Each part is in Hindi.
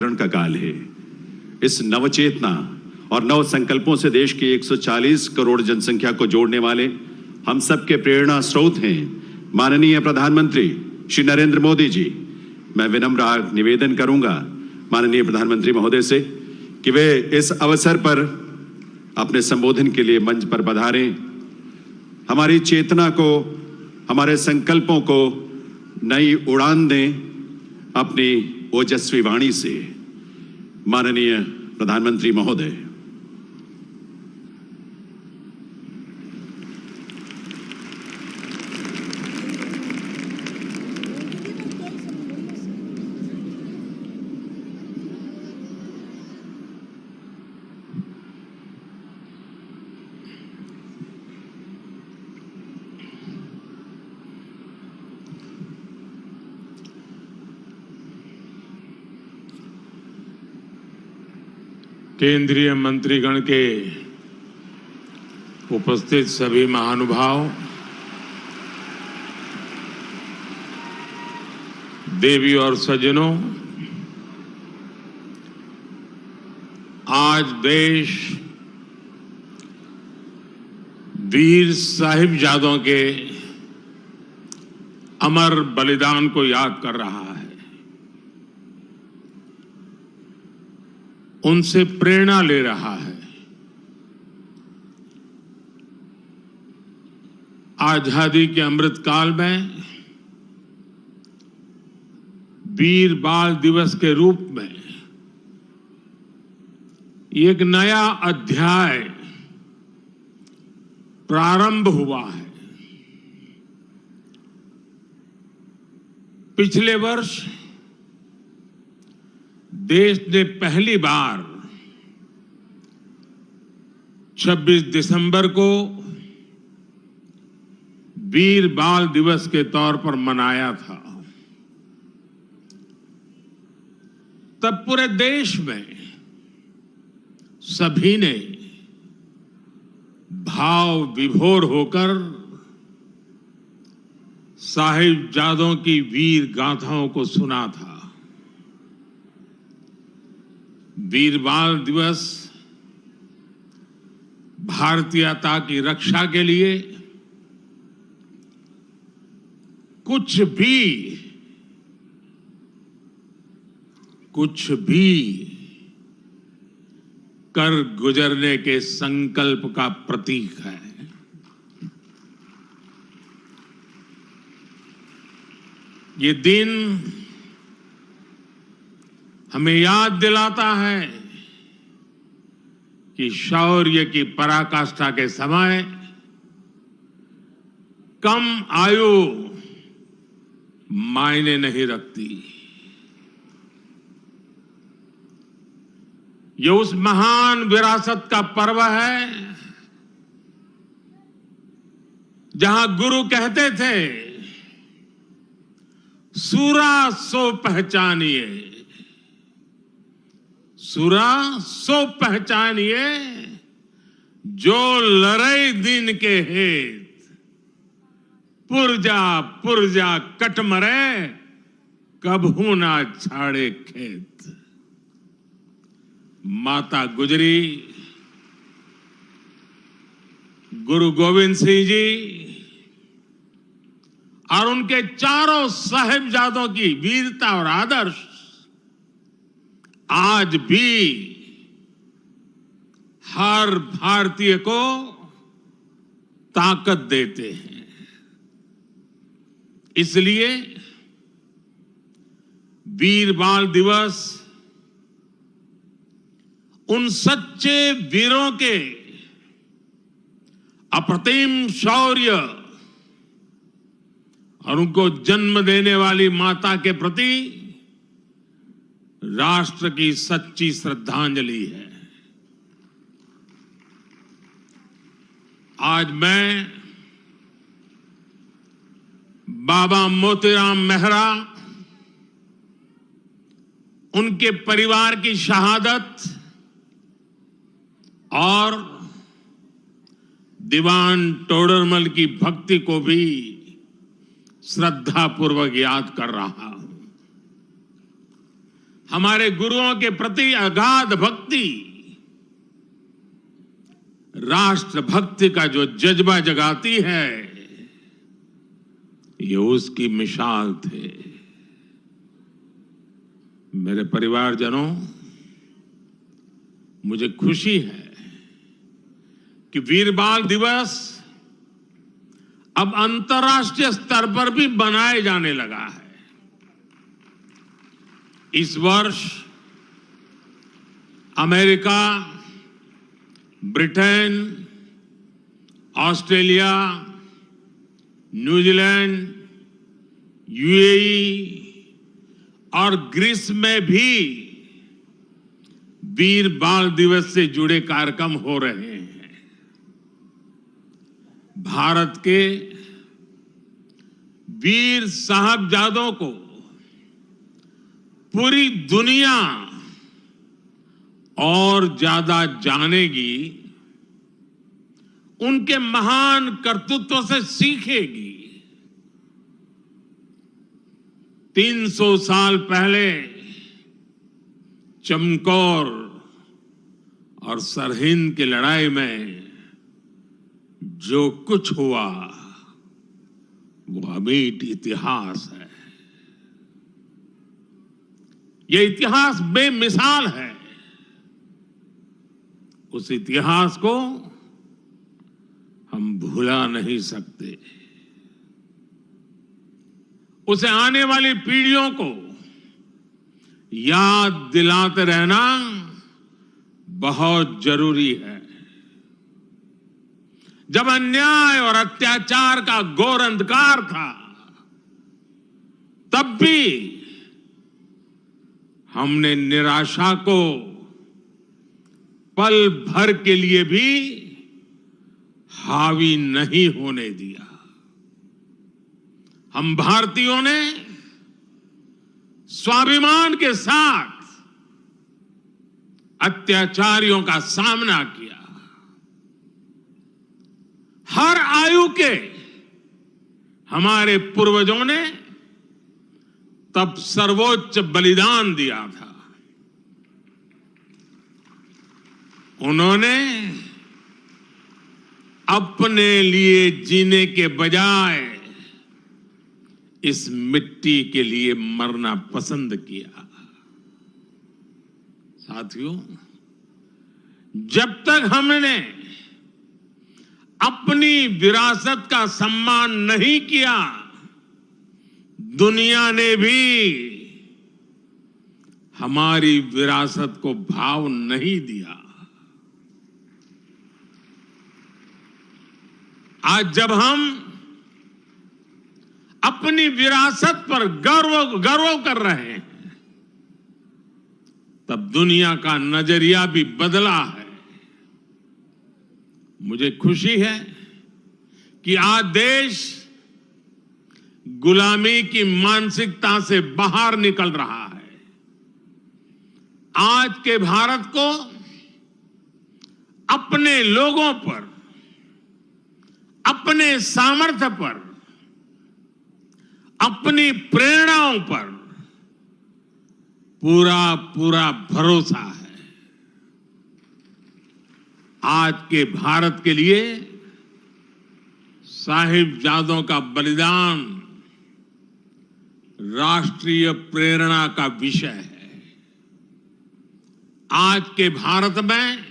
का काल है। इस नवचेतना और नव संकल्पों से देश की 140 करोड़ जनसंख्या को जोड़ने वाले हम सबके प्रेरणा स्रोत हैं माननीय प्रधानमंत्री श्री नरेंद्र मोदी जी। मैं विनम्र निवेदन करूंगा माननीय प्रधानमंत्री महोदय से कि वे इस अवसर पर अपने संबोधन के लिए मंच पर पधारें, हमारी चेतना को, हमारे संकल्पों को नई उड़ान दें अपनी ओजस्वी वाणी से। माननीय प्रधानमंत्री महोदय। केंद्रीय मंत्रीगण के उपस्थित सभी महानुभाव, देवी और सज्जनों, आज देश वीर साहिबजादों के अमर बलिदान को याद कर रहा है। उनसे प्रेरणा ले रहा है। आजादी के अमृत काल में वीर बाल दिवस के रूप में एक नया अध्याय प्रारंभ हुआ है। पिछले वर्ष देश ने पहली बार 26 दिसंबर को वीर बाल दिवस के तौर पर मनाया था। तब पूरे देश में सभी ने भाव विभोर होकर साहिबजादों की वीर गाथाओं को सुना था। वीर बाल दिवस भारतीयता की रक्षा के लिए कुछ भी कर गुजरने के संकल्प का प्रतीक है। ये दिन हमें याद दिलाता है कि शौर्य की पराकाष्ठा के समय कम आयु मायने नहीं रखती। ये उस महान विरासत का पर्व है जहां गुरु कहते थे, सूरा सो पहचानिए, सूरा सो पहचानिए, जो लड़ई दिन के हेत, पुरजा पुरजा कट मरे, कभू ना छाड़े खेत। माता गुजरी, गुरु गोविंद सिंह जी और उनके चारों साहिबजादों की वीरता और आदर्श आज भी हर भारतीय को ताकत देते हैं। इसलिए वीर बाल दिवस उन सच्चे वीरों के अप्रतिम शौर्य और उनको जन्म देने वाली माता के प्रति राष्ट्र की सच्ची श्रद्धांजलि है। आज मैं बाबा मोतीराम मेहरा, उनके परिवार की शहादत और दीवान टोडरमल की भक्ति को भी श्रद्धापूर्वक याद कर रहा हूं। हमारे गुरुओं के प्रति अगाध भक्ति, राष्ट्र भक्ति का जो जज्बा जगाती है, ये उसकी मिसाल थे। मेरे परिवारजनों, मुझे खुशी है कि वीर बाल दिवस अब अंतर्राष्ट्रीय स्तर पर भी मनाए जाने लगा है। इस वर्ष America, Britain, Australia, New Zealand, UAE और ग्रीस में भी वीर बाल दिवस से जुड़े कार्यक्रम हो रहे हैं। भारत के वीर साहबजादों को पूरी दुनिया और ज्यादा जानेगी, उनके महान कर्तृत्व से सीखेगी। 300 साल पहले चमकौर और सरहिंद की लड़ाई में जो कुछ हुआ वो अमिट इतिहास है। ये इतिहास बेमिसाल है। उस इतिहास को हम भुला नहीं सकते। उसे आने वाली पीढ़ियों को याद दिलाते रहना बहुत जरूरी है। जब अन्याय और अत्याचार का घोर अंधकार था, तब भी हमने निराशा को पल भर के लिए भी हावी नहीं होने दिया। हम भारतीयों ने स्वाभिमान के साथ अत्याचारियों का सामना किया। हर आयु के हमारे पूर्वजों ने तब सर्वोच्च बलिदान दिया था। उन्होंने अपने लिए जीने के बजाय इस मिट्टी के लिए मरना पसंद किया। साथियों, जब तक हमने अपनी विरासत का सम्मान नहीं किया, दुनिया ने भी हमारी विरासत को भाव नहीं दिया। आज जब हम अपनी विरासत पर गर्व कर रहे हैं, तब दुनिया का नजरिया भी बदला है। मुझे खुशी है कि आज देश गुलामी की मानसिकता से बाहर निकल रहा है। आज के भारत को अपने लोगों पर, अपने सामर्थ्य पर, अपनी प्रेरणाओं पर पूरा भरोसा है। आज के भारत के लिए साहिबजादों का बलिदान राष्ट्रीय प्रेरणा का विषय है। आज के भारत में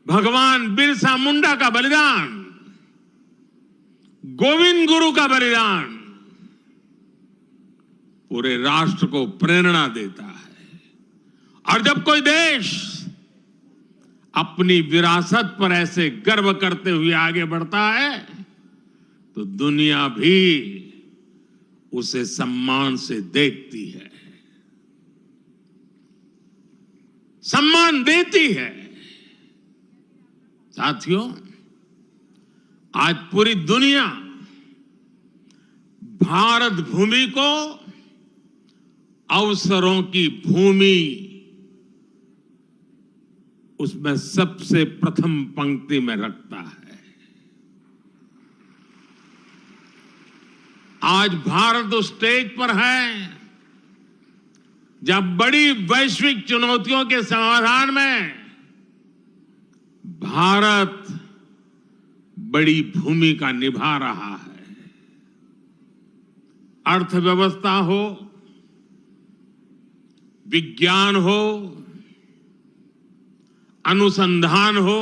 भगवान बिरसा मुंडा का बलिदान, गोविंद गुरु का बलिदान पूरे राष्ट्र को प्रेरणा देता है। और जब कोई देश अपनी विरासत पर ऐसे गर्व करते हुए आगे बढ़ता है, तो दुनिया भी उसे सम्मान से देखती है, सम्मान देती है। साथियों, आज पूरी दुनिया भारत भूमि को अवसरों की भूमि, उसमें सबसे प्रथम पंक्ति में रखता है। आज भारत उस स्टेज पर है जब बड़ी वैश्विक चुनौतियों के समाधान में भारत बड़ी भूमिका निभा रहा है। अर्थव्यवस्था हो, विज्ञान हो, अनुसंधान हो,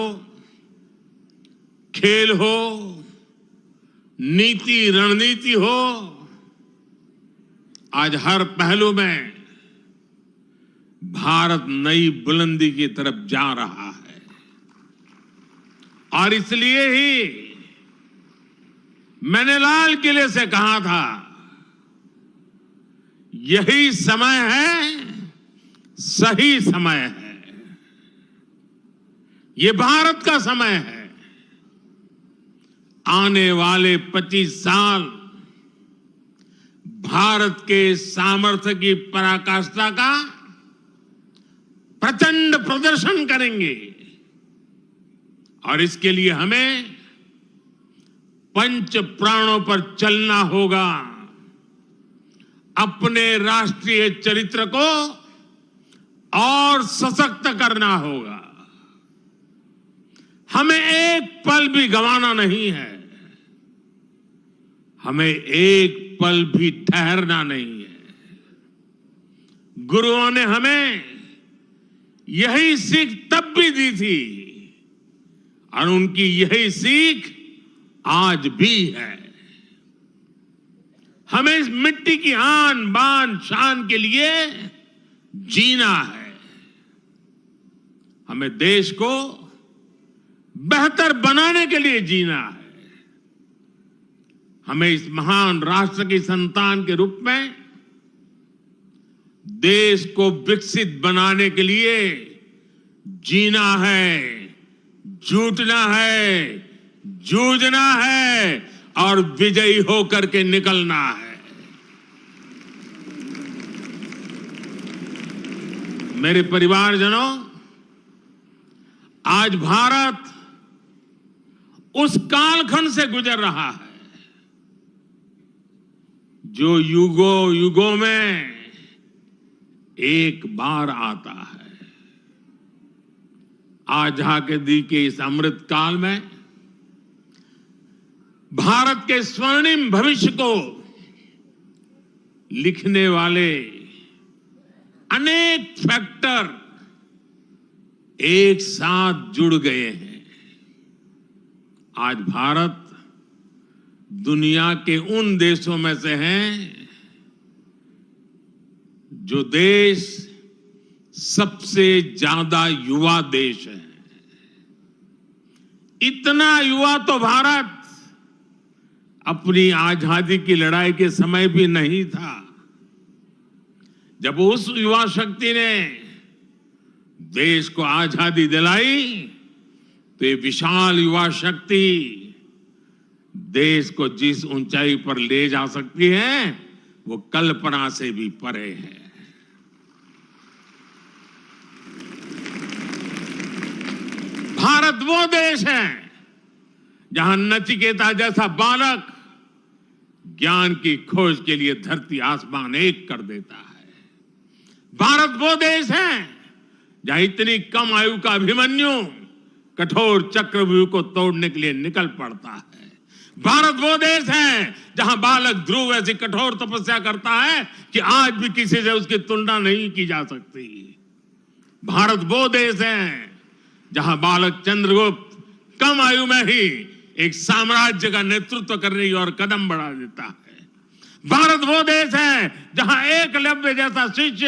खेल हो, नीति रणनीति हो, आज हर पहलू में भारत नई बुलंदी की तरफ जा रहा है। और इसलिए ही मैंने लाल किले से कहा था, यही समय है, सही समय है, ये भारत का समय है। आने वाले 25 साल भारत के सामर्थ्य की पराकाष्ठा का प्रचंड प्रदर्शन करेंगे और इसके लिए हमें पंच प्राणों पर चलना होगा। अपने राष्ट्रीय चरित्र को और सशक्त करना होगा। हमें एक पल भी गंवाना नहीं है, हमें एक पल भी ठहरना नहीं है। गुरुओं ने हमें यही सीख तब भी दी थी और उनकी यही सीख आज भी है। हमें इस मिट्टी की आन बान शान के लिए जीना है। हमें देश को बेहतर बनाने के लिए जीना है। हमें इस महान राष्ट्र की संतान के रूप में देश को विकसित बनाने के लिए जीना है, जुटना है, जूझना है और विजयी होकर के निकलना है। मेरे परिवारजनों, आज भारत उस कालखंड से गुजर रहा है जो युगों युगों में एक बार आता है। आजादी के इस अमृत काल में भारत के स्वर्णिम भविष्य को लिखने वाले अनेक फैक्टर एक साथ जुड़ गए हैं। आज भारत दुनिया के उन देशों में से हैं जो देश सबसे ज्यादा युवा देश है। इतना युवा तो भारत अपनी आजादी की लड़ाई के समय भी नहीं था। जब उस युवा शक्ति ने देश को आजादी दिलाई तो ये विशाल युवा शक्ति देश को जिस ऊंचाई पर ले जा सकती है वो कल्पना से भी परे है। भारत वो देश है जहां नचिकेता जैसा बालक ज्ञान की खोज के लिए धरती आसमान एक कर देता है। भारत वो देश है जहां इतनी कम आयु का अभिमन्यु कठोर चक्रव्यूह को तोड़ने के लिए निकल पड़ता है। भारत वो देश है जहां बालक ध्रुव ऐसी कठोर तपस्या करता है कि आज भी किसी से उसकी तुलना नहीं की जा सकती। भारत वो देश है जहां बालक चंद्रगुप्त कम आयु में ही एक साम्राज्य का नेतृत्व करने की ओर कदम बढ़ा देता है। भारत वो देश है जहां एकलव्य जैसा शिष्य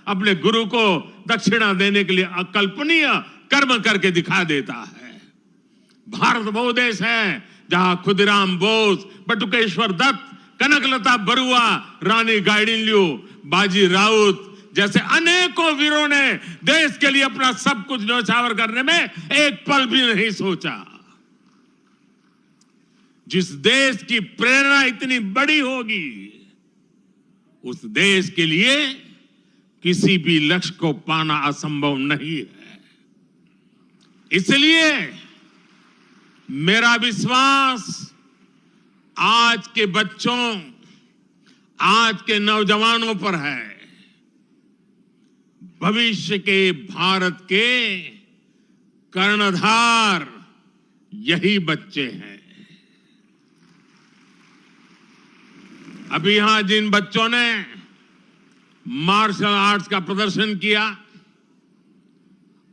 अपने गुरु को दक्षिणा देने के लिए अकल्पनीय कर्म करके दिखा देता है। भारत वो देश है जहां खुदीराम बोस, बटुकेश्वर दत्त, कनकलता बरुआ, रानी गाइडिनल्यू, बाजी राउत जैसे अनेकों वीरों ने देश के लिए अपना सब कुछ न्यौछावर करने में एक पल भी नहीं सोचा। जिस देश की प्रेरणा इतनी बड़ी होगी उस देश के लिए किसी भी लक्ष्य को पाना असंभव नहीं है। इसलिए मेरा विश्वास आज के बच्चों, आज के नौजवानों पर है भविष्य के भारत के कर्णधार यही बच्चे हैं। अभी यहां जिन बच्चों ने मार्शल आर्ट्स का प्रदर्शन किया,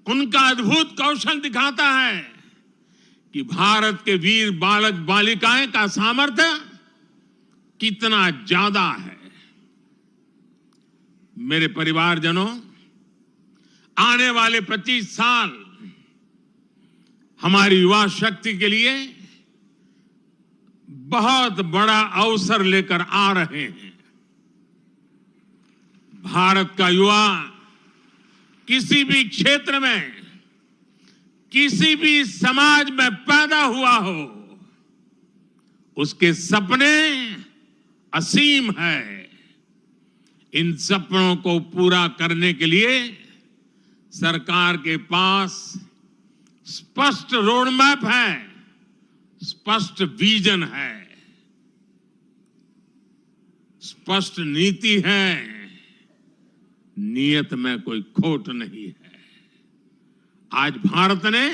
उनका अद्भुत कौशल दिखाता है कि भारत के वीर बालक बालिकाएं का सामर्थ्य कितना ज्यादा है। मेरे परिवारजनों, आने वाले 25 साल हमारी युवा शक्ति के लिए बहुत बड़ा अवसर लेकर आ रहे हैं। भारत का युवा किसी भी क्षेत्र में, किसी भी समाज में पैदा हुआ हो, उसके सपने असीम है। इन सपनों को पूरा करने के लिए सरकार के पास स्पष्ट रोड मैप है, स्पष्ट विजन है, स्पष्ट नीति है, नियत में कोई खोट नहीं है। आज भारत ने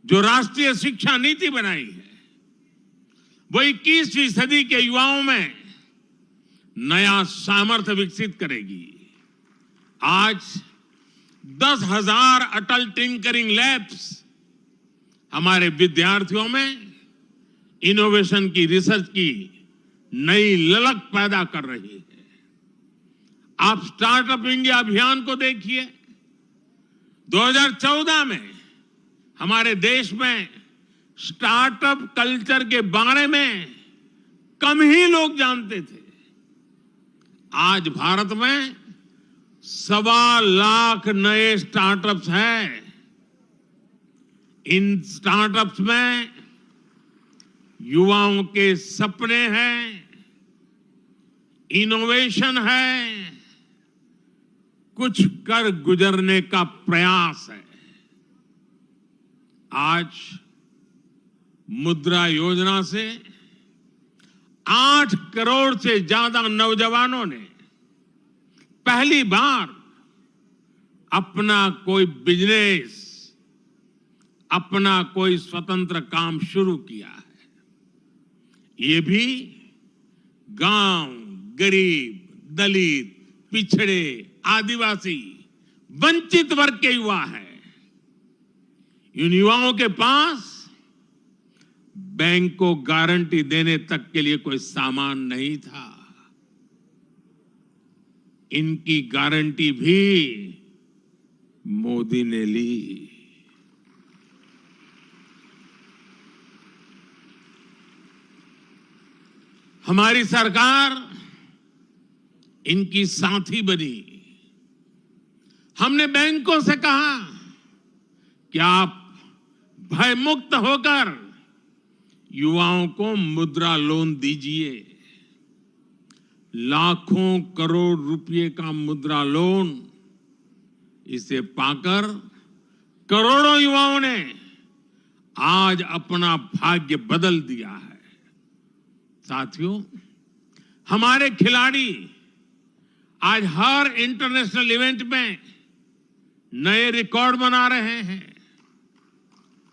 जो राष्ट्रीय शिक्षा नीति बनाई है, वो 21वीं सदी के युवाओं में नया सामर्थ्य विकसित करेगी। आज 10,000 अटल टिंकरिंग लैब्स हमारे विद्यार्थियों में इनोवेशन की, रिसर्च की नई ललक पैदा कर रही है। आप स्टार्टअप इंडिया अभियान को देखिए। 2014 में हमारे देश में स्टार्टअप कल्चर के बारे में कम ही लोग जानते थे। आज भारत में 1.25 लाख नए स्टार्टअप्स हैं। इन स्टार्टअप्स में युवाओं के सपने हैं, इनोवेशन है, कुछ कर गुजरने का प्रयास है। आज मुद्रा योजना से 8 करोड़ से ज्यादा नौजवानों ने पहली बार अपना कोई बिजनेस, अपना कोई स्वतंत्र काम शुरू किया है। ये भी गांव, गरीब, दलित, पिछड़े, आदिवासी, वंचित वर्ग के युवा हैं। इन युवाओं के पास बैंक को गारंटी देने तक के लिए कोई सामान नहीं था। इनकी गारंटी भी मोदी ने ली। हमारी सरकार इनकी साथी बनी। हमने बैंकों से कहा कि आप भय मुक्त होकर युवाओं को मुद्रा लोन दीजिए। लाखों करोड़ रुपए का मुद्रा लोन, इसे पाकर करोड़ों युवाओं ने आज अपना भाग्य बदल दिया है। साथियों, हमारे खिलाड़ी आज हर इंटरनेशनल इवेंट में नए रिकॉर्ड बना रहे हैं।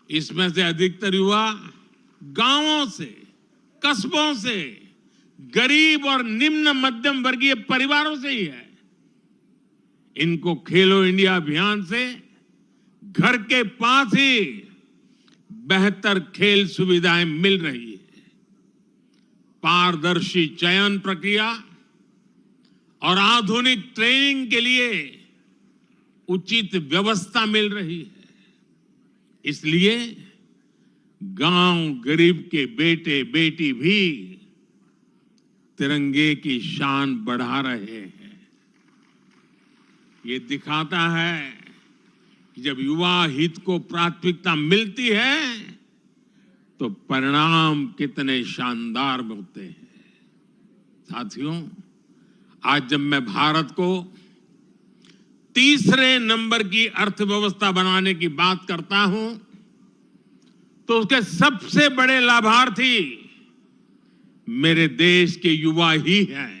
इसमें से अधिकतर युवा गांवों से, कस्बों से, गरीब और निम्न मध्यम वर्गीय परिवारों से ही है। इनको खेलो इंडिया अभियान से घर के पास ही बेहतर खेल सुविधाएं मिल रही है। पारदर्शी चयन प्रक्रिया और आधुनिक ट्रेनिंग के लिए उचित व्यवस्था मिल रही है। इसलिए गांव गरीब के बेटे बेटी भी तिरंगे की शान बढ़ा रहे हैं। ये दिखाता है कि जब युवा हित को प्राथमिकता मिलती है तो परिणाम कितने शानदार होते हैं। साथियों, आज जब मैं भारत को तीसरे नंबर की अर्थव्यवस्था बनाने की बात करता हूं, तो उसके सबसे बड़े लाभार्थी मेरे देश के युवा ही हैं।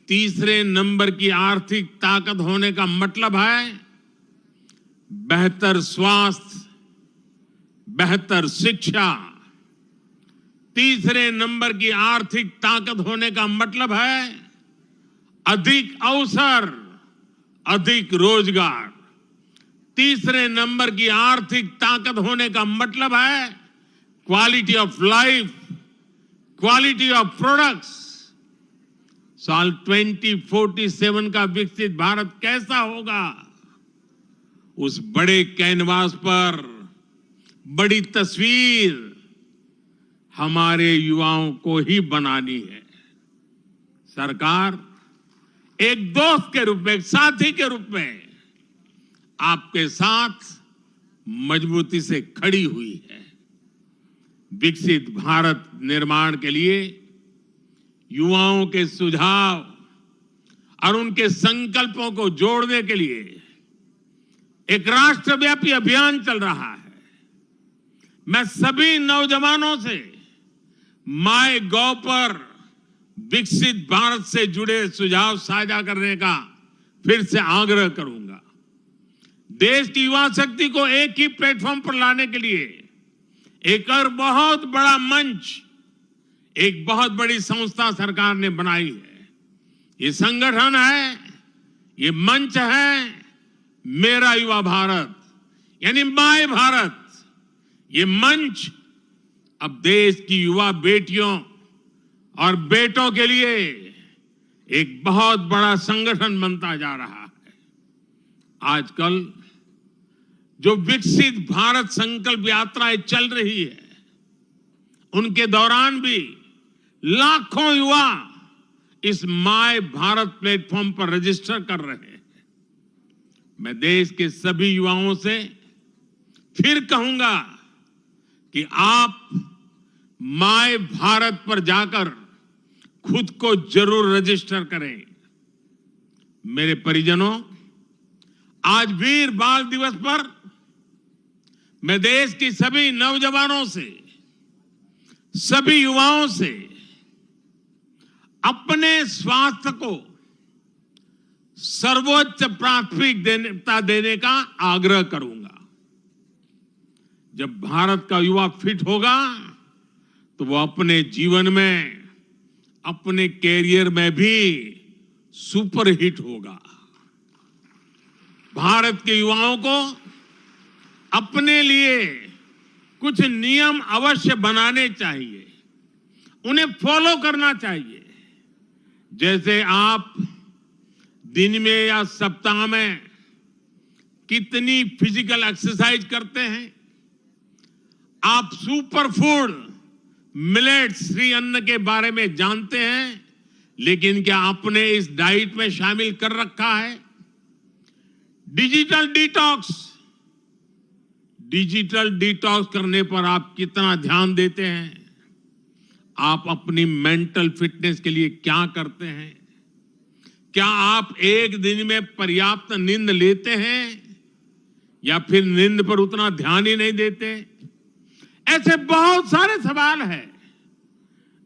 तीसरे नंबर की आर्थिक ताकत होने का मतलब है बेहतर स्वास्थ्य, बेहतर शिक्षा। तीसरे नंबर की आर्थिक ताकत होने का मतलब है अधिक अवसर, अधिक रोजगार। तीसरे नंबर की आर्थिक ताकत होने का मतलब है quality of life, quality of products. साल 2047 का विकसित भारत कैसा होगा, उस बड़े कैनवास पर बड़ी तस्वीर हमारे युवाओं को ही बनानी है। सरकार एक दोस्त के रूप में, एक साथी के रूप में आपके साथ मजबूती से खड़ी हुई है। विकसित भारत निर्माण के लिए युवाओं के सुझाव और उनके संकल्पों को जोड़ने के लिए एक राष्ट्रव्यापी अभियान चल रहा है। मैं सभी नौजवानों से माय गॉव पर विकसित भारत से जुड़े सुझाव साझा करने का फिर से आग्रह करूंगा। देश की युवा शक्ति को एक ही प्लेटफॉर्म पर लाने के लिए एक और बहुत बड़ा मंच, एक बहुत बड़ी संस्था सरकार ने बनाई है। ये संगठन है, ये मंच है मेरा युवा भारत, यानी माय भारत। ये मंच अब देश की युवा बेटियों और बेटों के लिए एक बहुत बड़ा संगठन बनता जा रहा है। आजकल जो विकसित भारत संकल्प यात्राएं चल रही है, उनके दौरान भी लाखों युवा इस माय भारत प्लेटफॉर्म पर रजिस्टर कर रहे हैं। मैं देश के सभी युवाओं से फिर कहूंगा कि आप माय भारत पर जाकर खुद को जरूर रजिस्टर करें। मेरे परिजनों, आज वीर बाल दिवस पर मैं देश की सभी नौजवानों से, सभी युवाओं से अपने स्वास्थ्य को सर्वोच्च प्राथमिकता देने का आग्रह करूंगा। जब भारत का युवा फिट होगा तो वो अपने जीवन में, अपने कैरियर में भी सुपर हिट होगा। भारत के युवाओं को अपने लिए कुछ नियम अवश्य बनाने चाहिए, उन्हें फॉलो करना चाहिए। जैसे आप दिन में या सप्ताह में कितनी फिजिकल एक्सरसाइज करते हैं, आप सुपर फूड मिलेट्स, श्री अन्न के बारे में जानते हैं, लेकिन क्या आपने इस डाइट में शामिल कर रखा है डिजिटल डिटॉक्स? डिजिटल डिटॉक्स करने पर आप कितना ध्यान देते हैं? आप अपनी मेंटल फिटनेस के लिए क्या करते हैं? क्या आप एक दिन में पर्याप्त नींद लेते हैं या फिर नींद पर उतना ध्यान ही नहीं देते? ऐसे बहुत सारे सवाल हैं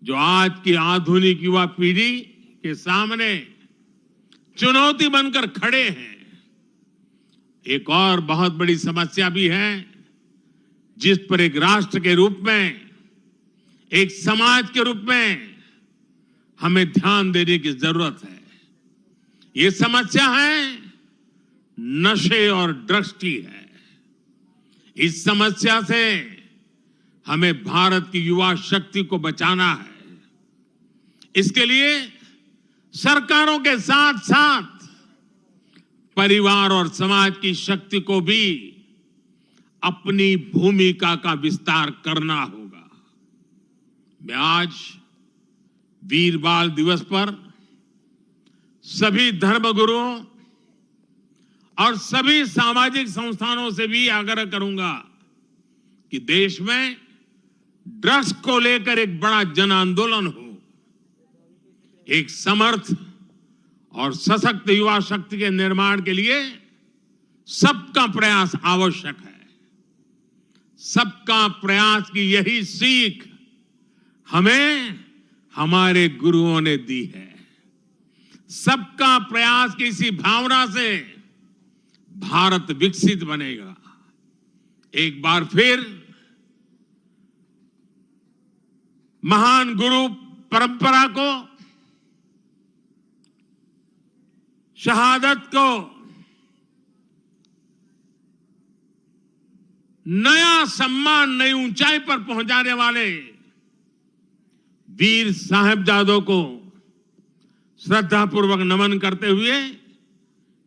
जो आज की आधुनिक युवा पीढ़ी के सामने चुनौती बनकर खड़े हैं। एक और बहुत बड़ी समस्या भी है जिस पर एक राष्ट्र के रूप में, एक समाज के रूप में हमें ध्यान देने की जरूरत है। ये समस्या है नशे और ड्रग्स की है। इस समस्या से हमें भारत की युवा शक्ति को बचाना है। इसके लिए सरकारों के साथ साथ परिवार और समाज की शक्ति को भी अपनी भूमिका का विस्तार करना होगा। मैं आज वीर बाल दिवस पर सभी धर्मगुरुओं और सभी सामाजिक संस्थानों से भी आग्रह करूंगा कि देश में ड्रग्स को लेकर एक बड़ा जन आंदोलन हो। एक समर्थ और सशक्त युवा शक्ति के निर्माण के लिए सबका प्रयास आवश्यक है। सबका प्रयास की यही सीख हमें हमारे गुरुओं ने दी है। सबका प्रयास की इसी भावना से भारत विकसित बनेगा। एक बार फिर महान गुरु परंपरा को, शहादत को नया सम्मान, नई ऊंचाई पर पहुंचाने वाले वीर साहिबजादों को श्रद्धापूर्वक नमन करते हुए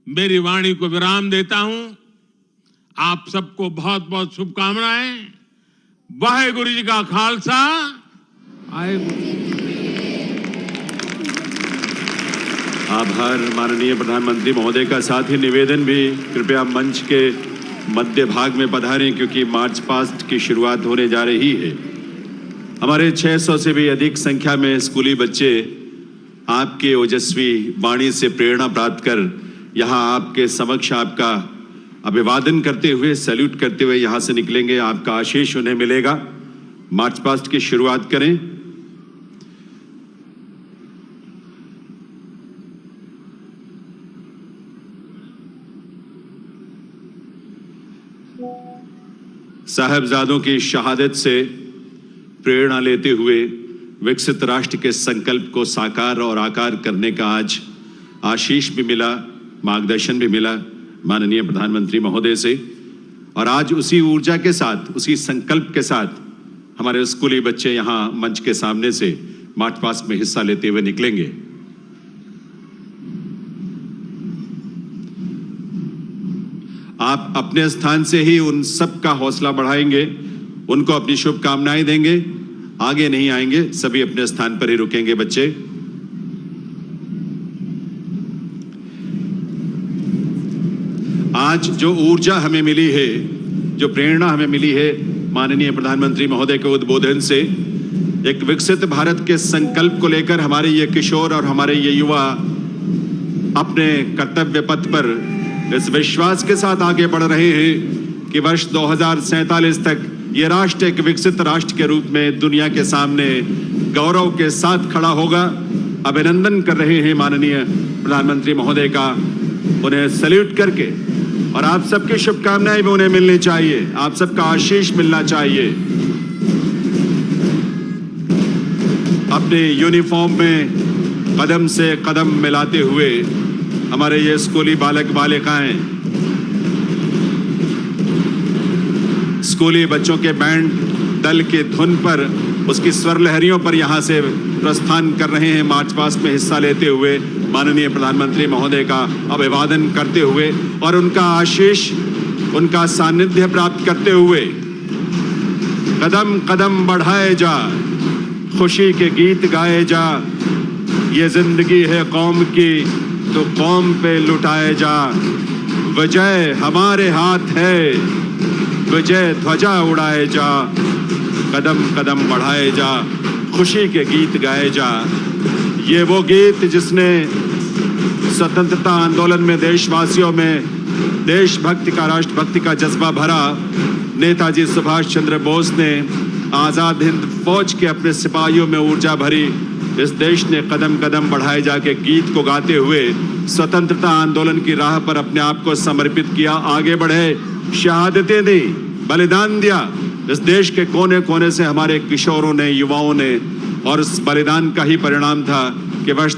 मेरी वाणी को विराम देता हूं। आप सबको बहुत बहुत शुभकामनाएं। वाहेगुरु जी का खालसा। आभार माननीय प्रधानमंत्री महोदय का। साथ ही निवेदन भी, कृपया मंच के मध्य भाग में पधारें क्योंकि मार्च पास्ट की शुरुआत होने जा रही है। हमारे 600 से भी अधिक संख्या में स्कूली बच्चे आपके ओजस्वी वाणी से प्रेरणा प्राप्त कर यहाँ आपके समक्ष आपका अभिवादन करते हुए, सैल्यूट करते हुए यहाँ से निकलेंगे। आपका आशीष उन्हें मिलेगा। मार्च पास्ट की शुरुआत करें। साहिबजादों की शहादत से प्रेरणा लेते हुए विकसित राष्ट्र के संकल्प को साकार और आकार करने का आज आशीष भी मिला, मार्गदर्शन भी मिला माननीय प्रधानमंत्री महोदय से। और आज उसी ऊर्जा के साथ, उसी संकल्प के साथ हमारे स्कूली बच्चे यहाँ मंच के सामने से मार्च पास्ट में हिस्सा लेते हुए निकलेंगे। आप अपने स्थान से ही उन सब का हौसला बढ़ाएंगे, उनको अपनी शुभकामनाएं देंगे। आगे नहीं आएंगे, सभी अपने स्थान पर ही रुकेंगे बच्चे। आज जो ऊर्जा हमें मिली है, जो प्रेरणा हमें मिली है माननीय प्रधानमंत्री महोदय के उद्बोधन से, एक विकसित भारत के संकल्प को लेकर हमारे ये किशोर और हमारे ये युवा अपने कर्तव्य पथ पर इस विश्वास के साथ आगे बढ़ रहे हैं कि वर्ष 2047 तक ये राष्ट्र एक विकसित राष्ट्र के रूप में दुनिया के सामने गौरव के साथ खड़ा होगा। अभिनंदन कर रहे हैं माननीय प्रधानमंत्री महोदय का, उन्हें सैल्यूट करके। और आप सबकी शुभकामनाएं भी उन्हें मिलनी चाहिए, आप सबका आशीष मिलना चाहिए। अपने यूनिफॉर्म में कदम से कदम मिलाते हुए हमारे ये स्कूली बालक बालिकाएं स्कूली बच्चों के बैंड दल के धुन पर, उसकी स्वर लहरियों पर यहाँ से प्रस्थान कर रहे हैं। मार्च पास्ट में हिस्सा लेते हुए माननीय प्रधानमंत्री महोदय का अभिवादन करते हुए और उनका आशीष, उनका सानिध्य प्राप्त करते हुए कदम कदम बढ़ाए जा, खुशी के गीत गाए जा। ये जिंदगी है कौम की तो कौम पे लुटाए जा। विजय हमारे हाथ है, विजय ध्वजा उड़ाए जा। कदम कदम बढ़ाए जा, खुशी के गीत गाए जा। ये वो गीत जिसने स्वतंत्रता आंदोलन में देशवासियों में देशभक्ति का, राष्ट्रभक्ति का जज्बा भरा। नेताजी सुभाष चंद्र बोस ने आजाद हिंद फौज के अपने सिपाहियों में ऊर्जा भरी। इस देश ने कदम कदम बढ़ाए जाके गीत को गाते हुए स्वतंत्रता आंदोलन की राह पर अपने आप को समर्पित किया, आगे बढ़े, शहादतें दी, बलिदान दिया। इस देश के कोने कोने से हमारे किशोरों ने, युवाओं ने, और उस बलिदान का ही परिणाम था कि वर्ष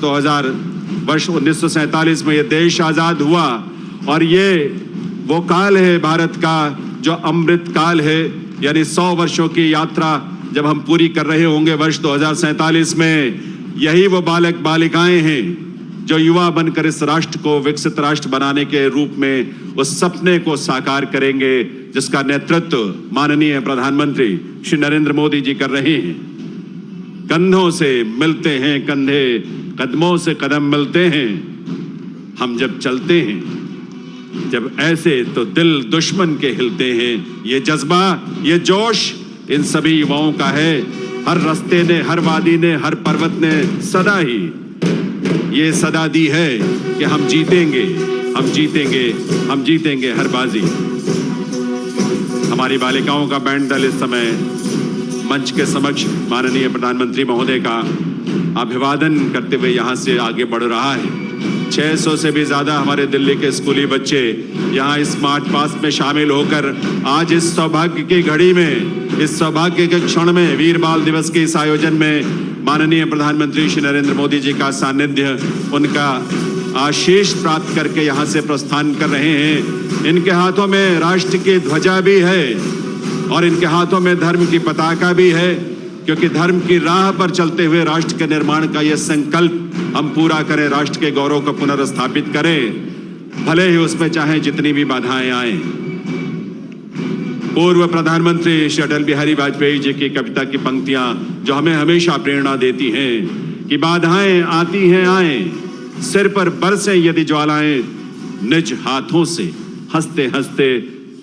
1947 में ये देश आजाद हुआ। और ये वो काल है भारत का जो अमृत काल है, यानी 100 वर्षों की यात्रा जब हम पूरी कर रहे होंगे वर्ष 2047 में, यही वो बालक बालिकाएं हैं जो युवा बनकर इस राष्ट्र को विकसित राष्ट्र बनाने के रूप में उस सपने को साकार करेंगे जिसका नेतृत्व माननीय प्रधानमंत्री श्री नरेंद्र मोदी जी कर रहे हैं। कंधों से मिलते हैं कंधे, कदमों से कदम मिलते हैं। हम जब चलते हैं, जब ऐसे तो दिल दुश्मन के हिलते हैं। ये जज्बा, ये जोश इन सभी युवाओं का है। हर रास्ते ने, हर वादी ने, हर पर्वत ने सदा ही ये सदा दी है कि हम जीतेंगे, हम जीतेंगे, हम जीतेंगे हर बाजी। हमारी बालिकाओं का बैंड दल इस समय मंच के समक्ष माननीय प्रधानमंत्री महोदय का अभिवादन करते हुए यहाँ से आगे बढ़ रहा है। 600 से भी ज्यादा हमारे दिल्ली के स्कूली बच्चे यहाँ स्मार्ट पास में शामिल होकर आज इस सौभाग्य की घड़ी में, इस सौभाग्य के क्षण में, वीर बाल दिवस के इस आयोजन में माननीय प्रधानमंत्री श्री नरेंद्र मोदी जी का सानिध्य, उनका आशीष प्राप्त करके यहाँ से प्रस्थान कर रहे हैं। इनके हाथों में राष्ट्र की ध्वजा भी है और इनके हाथों में धर्म की पताका भी है, क्योंकि धर्म की राह पर चलते हुए राष्ट्र के निर्माण का यह संकल्प हम पूरा करें, राष्ट्र के गौरव को पुनर्स्थापित करें, भले ही उसमें चाहे जितनी भी बाधाएं आए। पूर्व प्रधानमंत्री श्री अटल बिहारी वाजपेयी जी की कविता की पंक्तियां जो हमें हमेशा प्रेरणा देती हैं कि बाधाएं आती हैं आए, सिर पर बरसें यदि ज्वालाएं, निज हाथों से हंसते हंसते,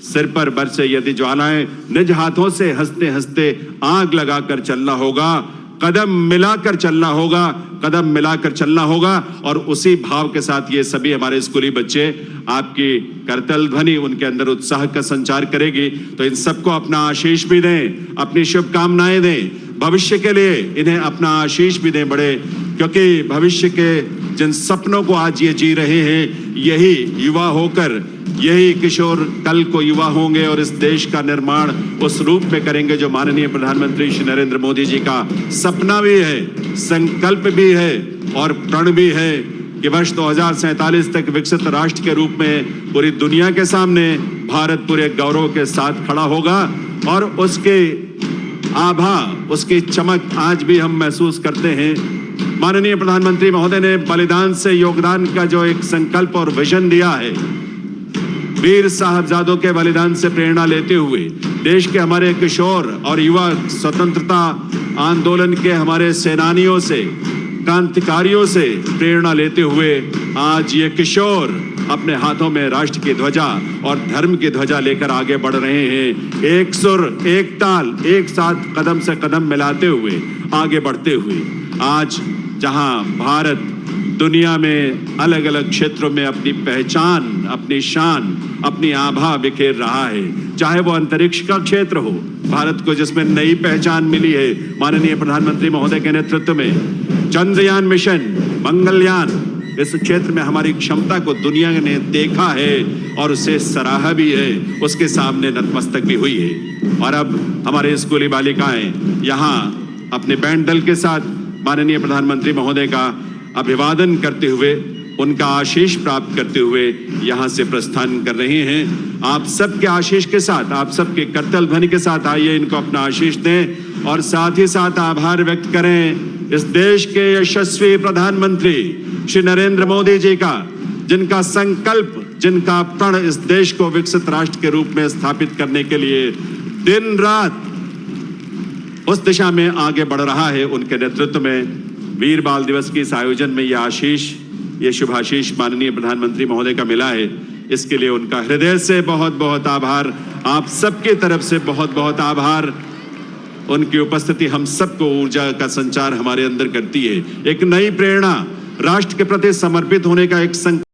सिर पर बरसे यदि ज्वालाएं, निज हाथों से हंसते हंसते आग लगाकर चलना होगा, कदम मिलाकर चलना होगा, कदम मिलाकर चलना होगा। और उसी भाव के साथ ये सभी हमारे स्कूली बच्चे, आपकी करतल ध्वनि उनके अंदर उत्साह का संचार करेगी। तो इन सबको अपना आशीष भी दें, अपनी शुभकामनाएं दें, भविष्य के लिए इन्हें अपना आशीष भी दें बड़े, क्योंकि भविष्य के जिन सपनों को आज ये जी रहे हैं, यही युवा होकर, यही किशोर कल को युवा होंगे और इस देश का निर्माण उस रूप में करेंगे जो माननीय प्रधानमंत्री श्री नरेंद्र मोदी जी का सपना भी है, संकल्प भी है और प्रण भी है कि वर्ष 2047 तक विकसित राष्ट्र के रूप में पूरी दुनिया के सामने भारत पूरे गौरव के साथ खड़ा होगा। और उसके आभा, उसकी चमक आज भी हम महसूस करते हैं। माननीय प्रधानमंत्री महोदय ने बलिदान से योगदान का जो एक संकल्प और विजन दिया है, वीर साहबजादों के बलिदान से प्रेरणा लेते हुए देश के हमारे किशोर और युवा, स्वतंत्रता आंदोलन के हमारे सेनानियों से, क्रांतिकारियों से प्रेरणा लेते हुए आज ये किशोर अपने हाथों में राष्ट्र की ध्वजा और धर्म की ध्वजा लेकर आगे बढ़ रहे हैं। एक सुर, एक ताल, एक साथ कदम से कदम मिलाते हुए, आगे बढ़ते हुए, आज जहां भारत दुनिया में अलग अलग क्षेत्रों में अपनी पहचान, अपनी शान, अपनी आभा बिखेर रहा है, चाहे वो अंतरिक्ष का क्षेत्र हो, भारत को जिसमें नई पहचान मिली है माननीय प्रधानमंत्री महोदय के नेतृत्व में, चंद्रयान मिशन, मंगलयान, इस क्षेत्र में हमारी क्षमता को दुनिया ने देखा है और उसे सराहा भी है, उसके सामने नतमस्तक भी हुई है। और अब हमारे स्कूली बालिकाएं यहाँ अपने बैंड दल के साथ माननीय प्रधानमंत्री महोदय का अभिवादन करते हुए, उनका आशीष प्राप्त करते हुए यहाँ से प्रस्थान कर रहे हैं। आप सबके आशीष के साथ, आप सबके करतल ध्वनि के साथ आइए इनको अपना आशीष दें और साथ ही साथ आभार व्यक्त करें इस देश के यशस्वी प्रधानमंत्री श्री नरेंद्र मोदी जी का, जिनका संकल्प, जिनका प्रण इस देश को विकसित राष्ट्र के रूप में स्थापित करने के लिए दिन रात उस दिशा में आगे बढ़ रहा है। उनके नेतृत्व में वीर बाल दिवस के इस आयोजन में यह आशीष, ये शुभाशीष माननीय प्रधानमंत्री महोदय का मिला है, इसके लिए उनका हृदय से बहुत बहुत आभार, आप सबके तरफ से बहुत बहुत आभार। उनकी उपस्थिति हम सबको ऊर्जा का संचार हमारे अंदर करती है, एक नई प्रेरणा, राष्ट्र के प्रति समर्पित होने का एक संकल्प